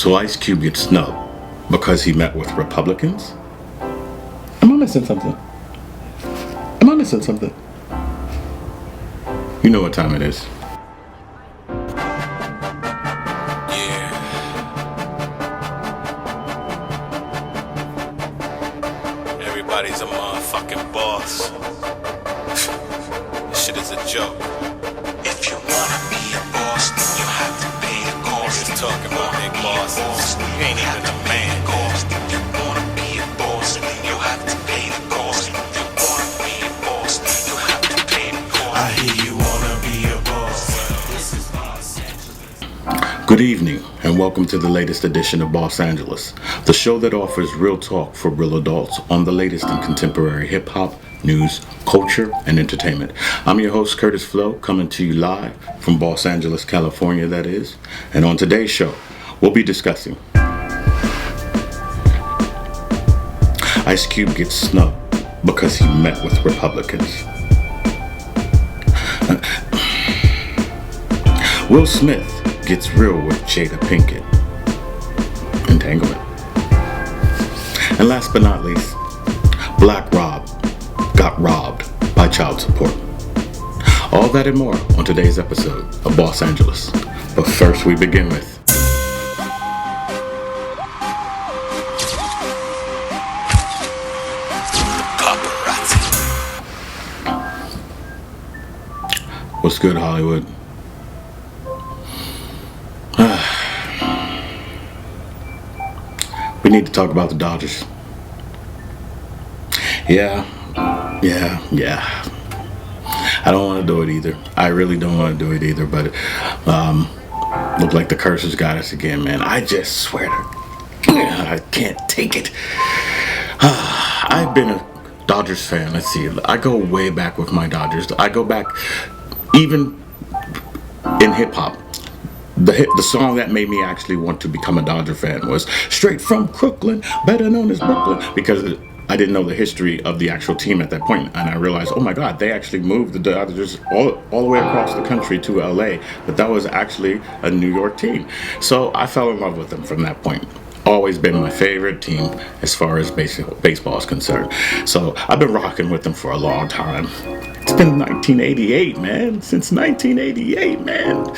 So Ice Cube gets snubbed because he met with Republicans? Am I missing something? Am I missing something? You know what time it is. Yeah. Everybody's a motherfucking boss. This shit is a joke. If you wanna be a boss, then you have to pay the cost. Niggas talking about big bosses. You ain't even a man. If you wanna be a boss, then you have to pay the cost. If you wanna be a boss, then you have to pay the cost. I hear you wanna be a boss. This is Los Angeles. Good evening, and welcome to the latest edition of Los Angeles, the show that offers real talk for real adults on the latest in contemporary hip-hop, news, culture, and entertainment. I'm your host, Curtis Flo, coming to you live from Los Angeles, California, that is. And on today's show, we'll be discussing Ice Cube gets snubbed because he met with Republicans. Will Smith gets real with Jada Pinkett. Entanglement. And last but not least, Black Rob got robbed by child support. All that and more on today's episode of Los Angeles. But first we begin with Paparazzi. what's good, Hollywood? We need to talk about the Dodgers. Yeah. I don't want to do it either. I really don't want to do it either, but look like the curse has got us again, man. I just swear to God, I can't take it. I've been a Dodgers fan. Let's see. I go way back with my Dodgers. I go back even in hip hop. The song that made me actually want to become a Dodger fan was Straight from Crooklyn, better known as Brooklyn, because I didn't know the history of the actual team at that point, and I realized, oh my God, they actually moved the Dodgers all the way across the country to LA, but that was actually a New York team. So I fell in love with them from that point. Always been my favorite team as far as baseball is concerned. So I've been rocking with them for a long time. It's been 1988, man. Since 1988, man.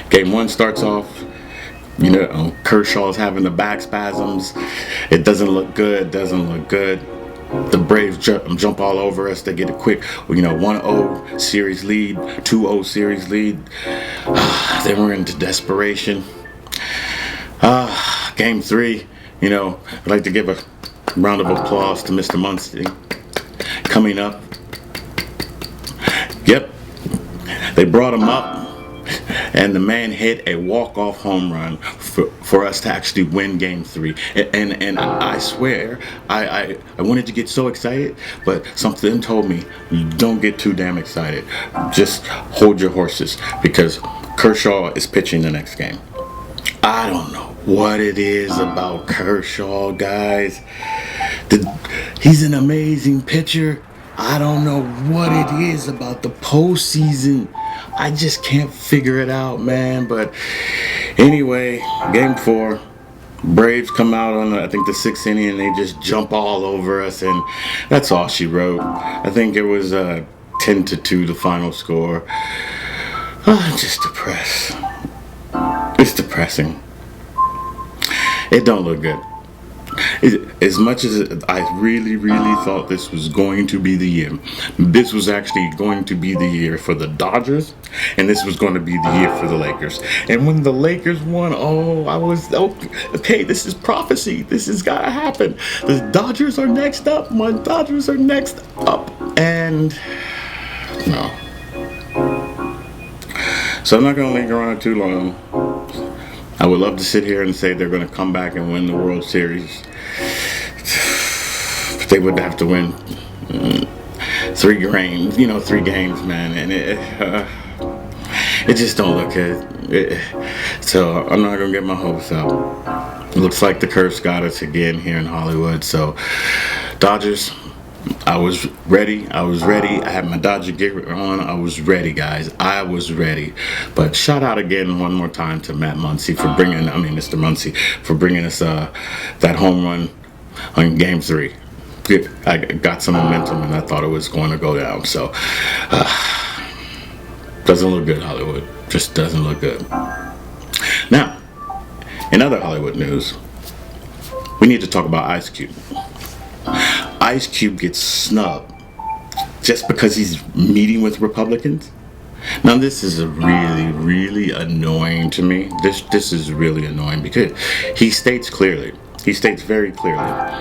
Game one starts off, Kershaw's having the back spasms. It doesn't look good. The Braves jump all over us. They get a quick, 1-0 series lead, 2-0 series lead. Then we're into desperation. Game three, I'd like to give a round of applause to Mr. Muncie coming up. Yep, they brought him up. And the man hit a walk-off home run for us to actually win Game 3. And I swear, I wanted to get so excited, but something told me, don't get too damn excited. Just hold your horses, because Kershaw is pitching the next game. I don't know what it is about Kershaw, guys. He's an amazing pitcher. I don't know what it is about the postseason. I just can't figure it out, man. But anyway, Game 4, Braves come out on, I think, the 6th inning, and they just jump all over us, and that's all she wrote. I think it was 10-2, the final score. I'm just depressed. It's depressing. It don't look good. As much as I really thought this was going to be the year, this was actually going to be the year for the Dodgers, and this was going to be the year for the Lakers. And when the Lakers won, I was, okay, this is prophecy. This has got to happen. The Dodgers are next up. My Dodgers are next up. And no. So I'm not going to linger on it too long. I would love to sit here and say they're going to come back and win the World Series. But they would have to win 3 games, man. And it just don't look good. So I'm not going to get my hopes up. It looks like the curse got us again here in Hollywood. So Dodgers, I was ready. I was ready. I had my Dodger gear on. I was ready, guys. I was ready. But shout out again one more time to Matt Muncy for Mr. Muncy for bringing us that home run on Game 3. I got some momentum, and I thought it was going to go down. So, doesn't look good, Hollywood. Just doesn't look good. Now, in other Hollywood news, we need to talk about Ice Cube. Ice Cube gets snubbed just because he's meeting with Republicans. Now this is really, really annoying to me. This is really annoying because he states very clearly,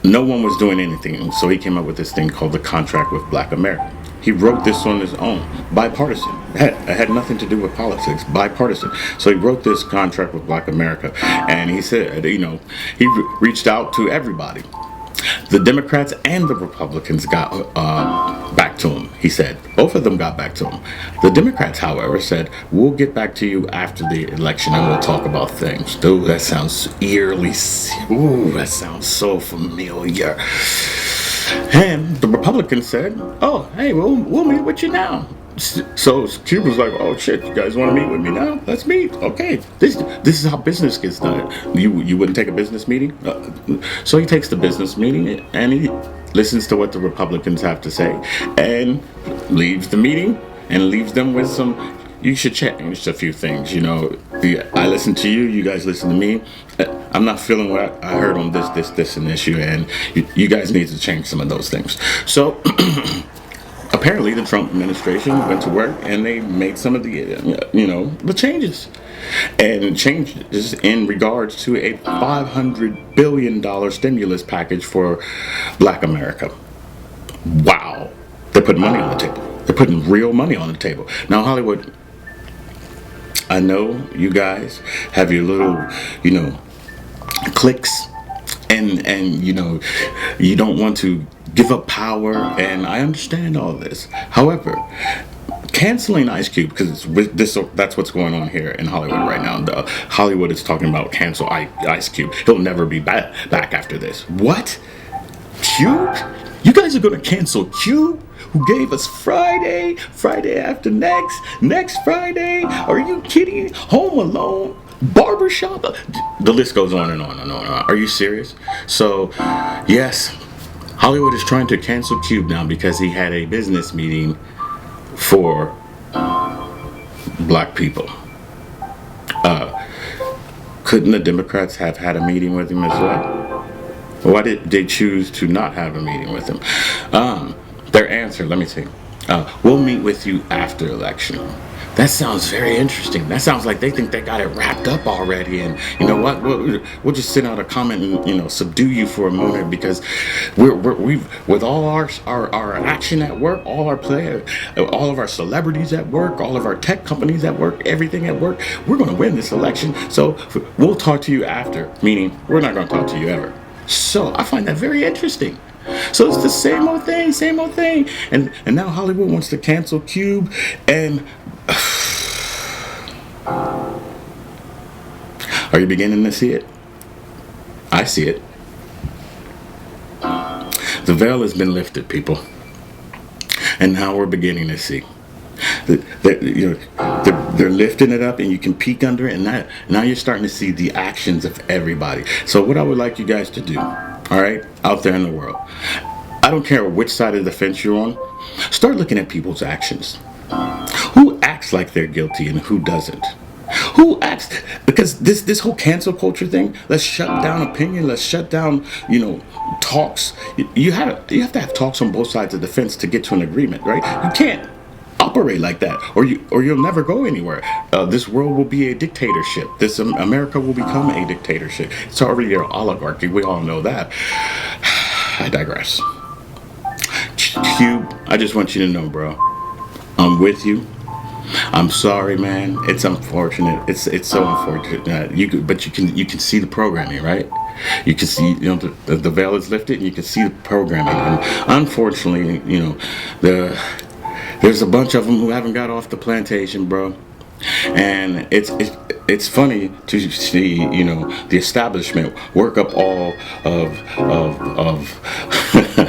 no one was doing anything, so he came up with this thing called the Contract with Black America. He wrote this on his own, bipartisan. It had nothing to do with politics, bipartisan. So he wrote this contract with Black America, and he said, he reached out to everybody. The Democrats and the Republicans got back to him, he said. Both of them got back to him. The Democrats, however, said, we'll get back to you after the election and we'll talk about things. Dude, that sounds eerily, that sounds so familiar. And the Republicans said, oh, hey, we'll meet with you now. So Cube was like, oh shit, you guys want to meet with me now? Let's meet. Okay, this is how business gets done. You wouldn't take a business meeting? So he takes the business meeting and he listens to what the Republicans have to say and leaves the meeting and leaves them with some, you should change a few things, I listen to you, you guys listen to me. I'm not feeling what I heard on this and issue, and you guys need to change some of those things. So apparently the Trump administration went to work and they made some of the, the changes. And changes in regards to a $500 billion stimulus package for Black America. Wow. They're putting money on the table. They're putting real money on the table. Now, Hollywood, I know you guys have your little, cliques and you don't want to give up power, and I understand all this. However, canceling Ice Cube, because that's what's going on here in Hollywood right now. Hollywood is talking about cancel Ice Cube. He'll never be back after this. What? Cube? You guys are going to cancel Cube, who gave us Friday after next Friday? Are you kidding? Home Alone, Barbershop, the list goes on and on and on. Are you serious? So, yes, Hollywood is trying to cancel Cube now because he had a business meeting for Black people. Couldn't the Democrats have had a meeting with him as well? Why did they choose to not have a meeting with him? Their answer, let me see. We'll meet with you after election. That sounds very interesting. That sounds like they think they got it wrapped up already. And you know what? We'll just send out a comment and subdue you for a moment, because we've with all our action at work, all our play, all of our celebrities at work, all of our tech companies at work, everything at work. We're going to win this election. So we'll talk to you after. Meaning, we're not going to talk to you ever. So I find that very interesting. So it's the same old thing. And now Hollywood wants to cancel Cube. And are you beginning to see it? I see it. The veil has been lifted, people. And now we're beginning to see. They're lifting it up, and you can peek under it, and now you're starting to see the actions of everybody. So what I would like you guys to do, all right, out there in the world, I don't care which side of the fence you're on, start looking at people's actions. Who acts like they're guilty and who doesn't? Who acts, because this whole cancel culture thing, let's shut down opinion, let's shut down, talks. You have to have talks on both sides of the fence to get to an agreement, right? You can't operate like that, or you'll never go anywhere. This world will be a dictatorship. This America will become a dictatorship. It's already an oligarchy. We all know that. I digress. Cube, I just want you to know, bro, I'm with you. I'm sorry, man. It's unfortunate. It's so unfortunate. But you can see the programming, right? You can see, the veil is lifted, and you can see the programming. And unfortunately, there's a bunch of them who haven't got off the plantation, bro. And it's funny to see, you know, the establishment work up all of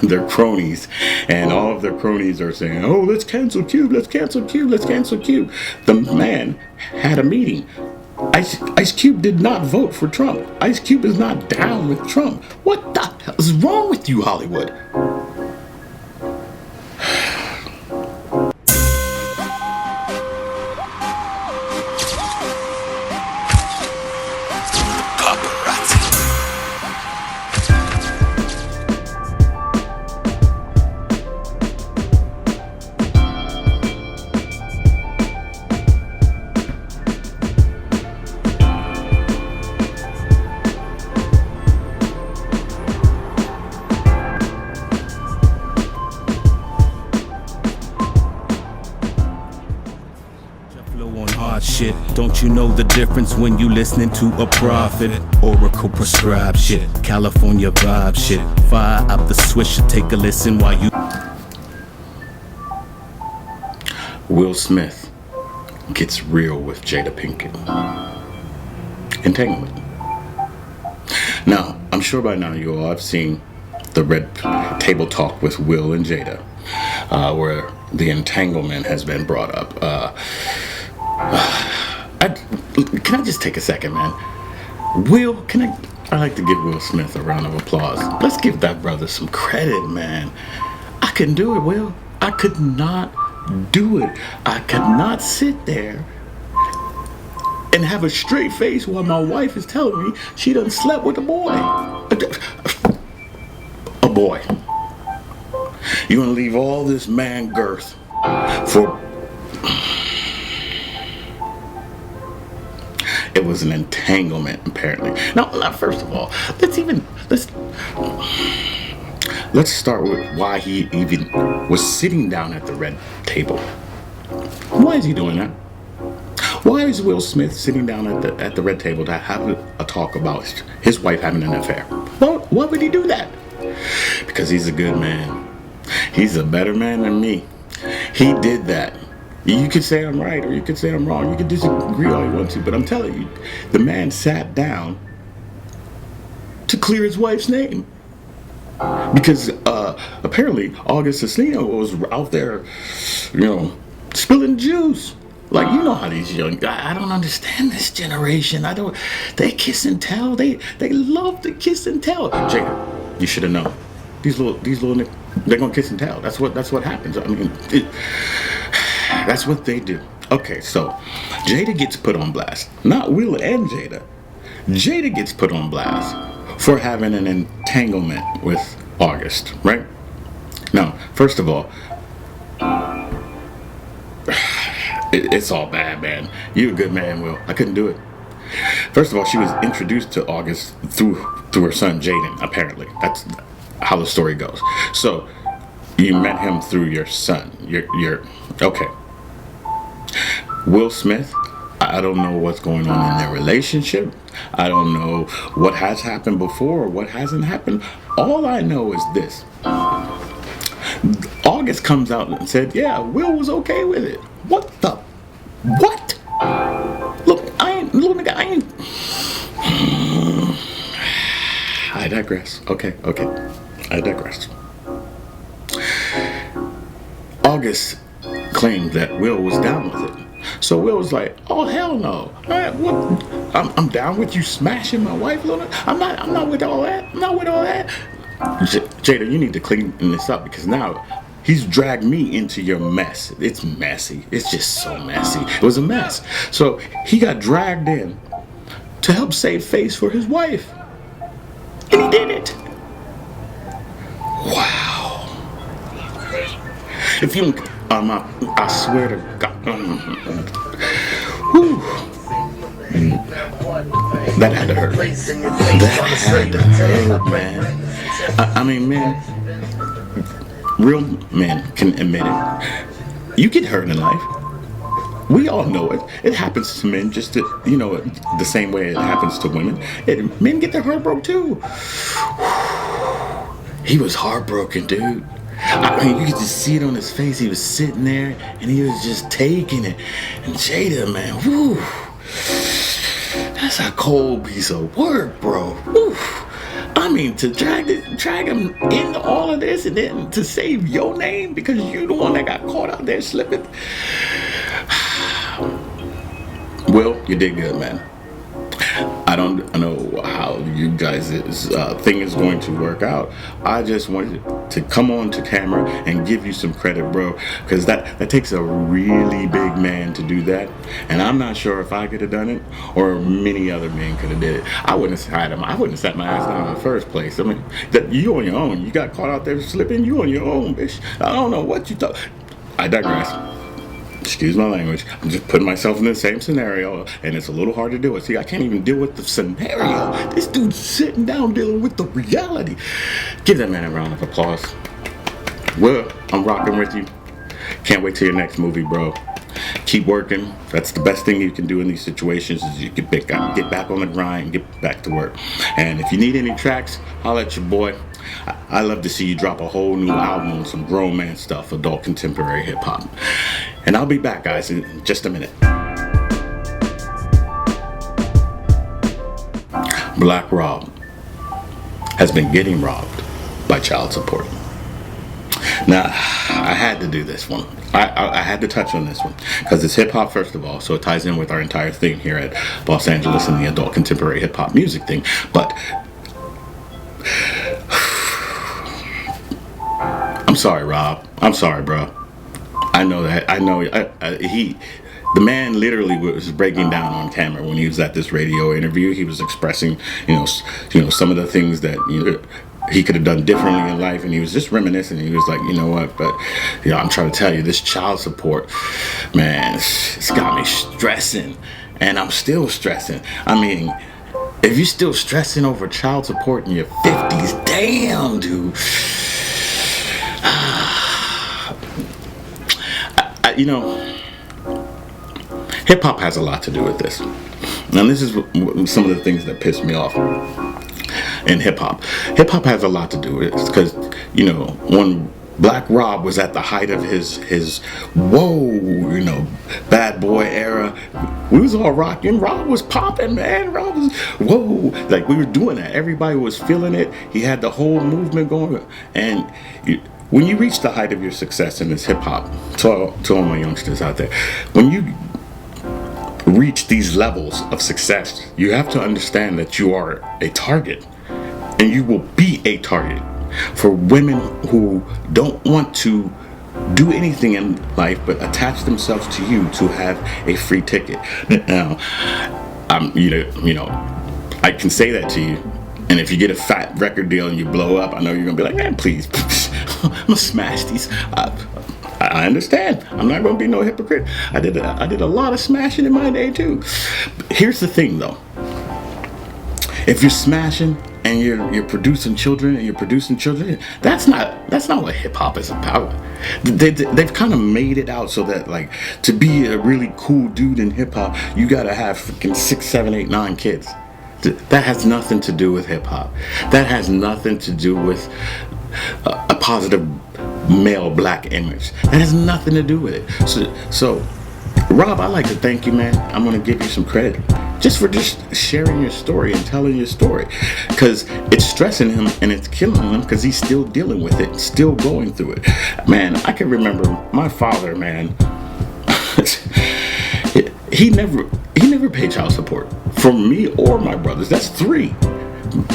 their cronies, and all of their cronies are saying, "Oh, let's cancel Cube, let's cancel Cube, let's cancel Cube." The man had a meeting. Ice Cube did not vote for Trump. Ice Cube is not down with Trump. What the hell is wrong with you, Hollywood? Paparazzi. Flow on hard shit. Don't you know the difference when you listening to a prophet? Oracle prescribed shit, California vibe shit. Fire up the swisher, take a listen while you. Will Smith gets real with Jada Pinkett. Entanglement. Now, I'm sure by now you all have seen the Red Table Talk with Will and Jada, where the entanglement has been brought up. Can I just take a second, man? Will, I like to give Will Smith a round of applause. Let's give that brother some credit, man. I couldn't do it, Will. I could not do it. I could not sit there and have a straight face while my wife is telling me she done slept with a boy. A boy. You gonna leave all this man girth for... It was an entanglement, apparently. Now, first of all, let's start with why he even was sitting down at the red table. Why is he doing that? Why is Will Smith sitting down at the red table to have a talk about his wife having an affair? Why would he do that? Because he's a good man. He's a better man than me. He did that. You could say I'm right or you could say I'm wrong. You could disagree all you want to, but I'm telling you, the man sat down to clear his wife's name. Because apparently August Asino was out there, you know, spilling juice. Like, you know how these young, I don't understand this generation. They kiss and tell. They love to kiss and tell. Jada, you should have known. These little, they're gonna kiss and tell. That's what happens. I mean, that's what they do. Okay, so Jada gets put on blast. Not Will and Jada. Jada gets put on blast for having an entanglement with August, right? Now, first of all, it's all bad, man. You a good man, Will. I couldn't do it. First of all, she was introduced to August through her son Jaden, apparently. That's how the story goes. So you met him through your son. You're okay. Will Smith, I don't know what's going on in their relationship. I don't know what has happened before or what hasn't happened. All I know is this. August comes out and said, yeah, Will was okay with it. What? Look, I digress. Okay. I digress. August claimed that Will was down with it. So Will was like, oh, hell no. I'm down with you smashing my wife, Luna. I'm not with all that. I'm not with all that. Jada, you need to clean this up because now he's dragged me into your mess. It's messy. It's just so messy. It was a mess. So he got dragged in to help save face for his wife. And he did it. Wow. If you, I swear to God. Whew. That had to hurt. That had to hurt, man. I mean, man, real men can admit it. You get hurt in life. We all know it. It happens to men just the same way it happens to women. Men get their heart broke too. He was heartbroken, dude. I mean, you could just see it on his face. He was sitting there and he was just taking it. And Jada, man, whoo, that's a cold piece of work, bro. Woo. I mean, to drag him into all of this and then to save your name because you the one that got caught out there slipping. Will, you did good, man. I don't know how you guys' thing is going to work out. I just wanted to come on to camera and give you some credit, bro, because that takes a really big man to do that. And I'm not sure if I could have done it or many other men could have did it. I wouldn't have had him. I wouldn't have sat my ass down in the first place. I mean, that you on your own. You got caught out there slipping. You on your own, bitch. I don't know what you thought. I digress. Excuse my language. I'm just putting myself in the same scenario, and it's a little hard to deal with. See, I can't even deal with the scenario. This dude's sitting down dealing with the reality. Give that man a round of applause. Well, I'm rocking with you. Can't wait till your next movie, bro. Keep working. That's the best thing you can do in these situations is you get back on the grind, get back to work. And if you need any tracks, holla at your boy. I love to see you drop a whole new album on some grown man stuff, adult contemporary hip hop. And I'll be back, guys, in just a minute. Black Rob has been getting robbed by child support. Now, I had to do this one. I had to touch on this one because it's hip hop, first of all, so it ties in with our entire thing here at Los Angeles and the adult contemporary hip hop music thing. But I'm sorry, Rob. I'm sorry, bro. I know that. I know the man literally was breaking down on camera when he was at this radio interview. He was expressing, some of the things that he could have done differently in life, and he was just reminiscing. He was like, you know what? But I'm trying to tell you, this child support, man, it's got me stressing, and I'm still stressing. I mean, if you're still stressing over child support in your 50s, damn, dude. Hip hop has a lot to do with this. Now, this is some of the things that piss me off in hip hop. Hip hop has a lot to do with it because, when Black Rob was at the height of his bad boy era, we was all rocking. Rob was popping, man. Rob was, like we were doing that. Everybody was feeling it. He had the whole movement going. And when you reach the height of your success in this hip hop, to all my youngsters out there, when you reach these levels of success, you have to understand that you are a target, and you will be a target for women who don't want to do anything in life but attach themselves to you to have a free ticket. Now, I can say that to you, and if you get a fat record deal and you blow up, I know you're gonna be like, man, please, I'm gonna smash these. I understand. I'm not gonna be no hypocrite. I did a lot of smashing in my day too. Here's the thing, though. If you're smashing and you're producing children that's not what hip hop is about. They've kind of made it out so that, like, to be a really cool dude in hip hop, you gotta have freaking 6, 7, 8, 9 kids. That has nothing to do with hip hop. That has nothing to do with a positive male black image. That has nothing to do with it. So Rob, I'd like to thank you, man. I'm gonna give you some credit just for sharing your story and telling your story, because it's stressing him and it's killing him because he's still dealing with it, still going through it. Man, I can remember my father, man. he never paid child support for me or my brothers. That's 3.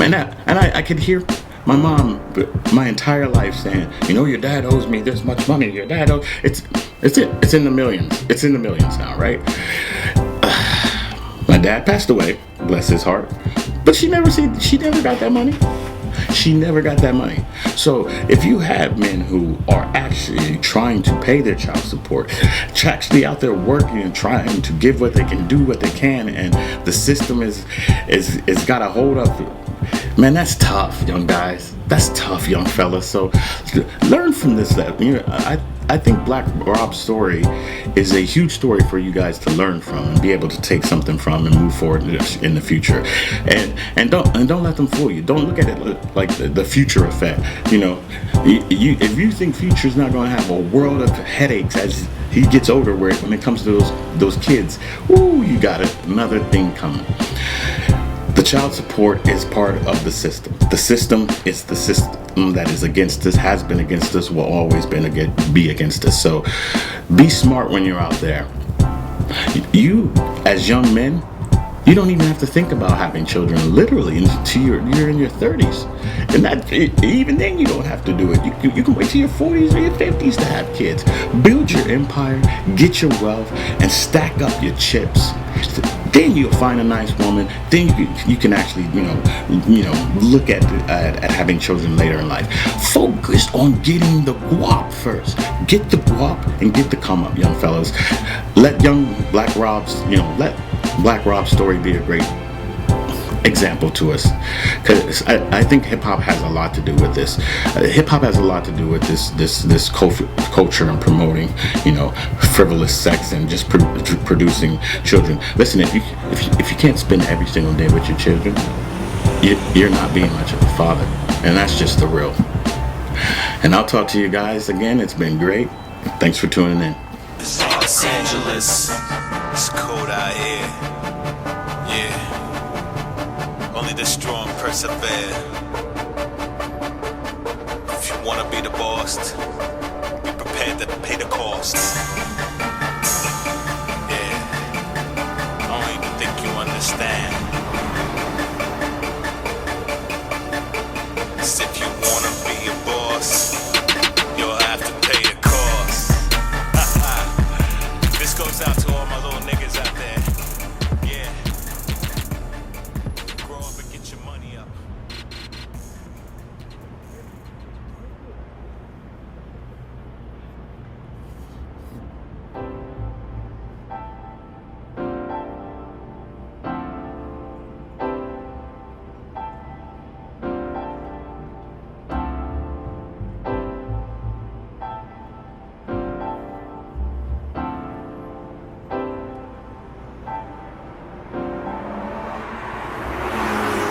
And I could hear my mom my entire life saying, your dad owes me this much money. Your dad owes. It's in the millions. It's in the millions now, right? My dad passed away, bless his heart, but she never got that money. She never got that money. So if you have men who are actually trying to pay their child support, actually out there working and trying to give what they can, do what they can, and the system is got a hold of it, man, that's tough, young guys. That's tough, young fellas. So learn from this. I think Black Rob's story is a huge story for you guys to learn from and be able to take something from and move forward in the future. And don't let them fool you. Don't look at it like the future effect. You know, if you think Future's not going to have a world of headaches as he gets older, when it comes to those kids, ooh, you got another thing coming. The child support is part of the system. The system is the system that is against us, has been against us, will always be against us. So be smart when you're out there. You, as young men, you don't even have to think about having children literally until you're in your 30s. And that even then you don't have to do it. You can wait till your 40s or your 50s to have kids. Build your empire, get your wealth, and stack up your chips. Then you'll find a nice woman. Then you can actually look at having children later in life. Focus on getting the guap first. Get the guap and get the come up, young fellas. Let Black Rob's story be a great example to us, because I think hip hop has a lot to do with this. Hip hop has a lot to do with this culture and promoting, frivolous sex and just producing children. Listen, if you can't spend every single day with your children, you're not being much of a father, and that's just the real. And I'll talk to you guys again. It's been great. Thanks for tuning in. Los Angeles, it's cold out here. Yeah, only the strong persevere. If you wanna be the boss, be prepared to pay the cost.